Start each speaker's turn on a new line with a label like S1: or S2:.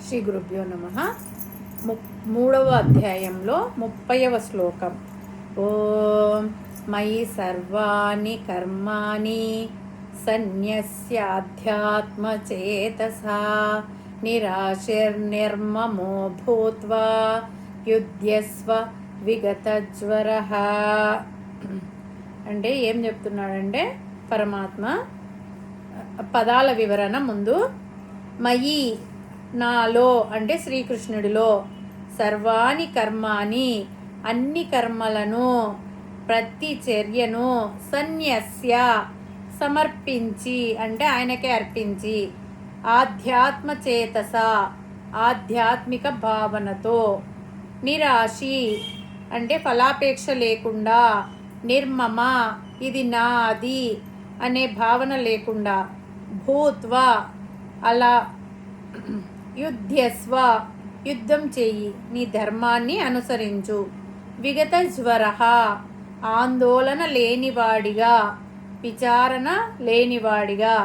S1: శ్రీ గురుభ్యో నమః. మూడవ అధ్యాయంలో 30వ శ్లోకం. ఓం మయి సర్వాణి కర్మాణి సన్యస్యాధ్యాత్మచేతసా నిరాశిర్నిర్మమో భూత్వా యుధ్యస్వ విగతజ్వరః. అంటే ఏం చెప్తున్నాడంటే పరమాత్మ పదాల వివరణ ముందు. మయి నాలో అంటే శ్రీకృష్ణుడిలో, సర్వాణి కర్మాని అన్ని కర్మలను, ప్రతి చర్యను, సన్యస్య సమర్పించి అంటే ఆయనకే అర్పించి, ఆధ్యాత్మ చేతస ఆధ్యాత్మిక భావనతో, నిరాశి అంటే ఫలాపేక్ష లేకుండా, నిర్మమ ఇది నాది అనే భావన లేకుండా, భూత్వ అలా, యుధ్యస్వ యుద్ధం చెయ్యి, నీ ధర్మాన్ని అనుసరించు, విగత జ్వర ఆందోళన లేనివాడిగా, విచారణ లేనివాడిగా,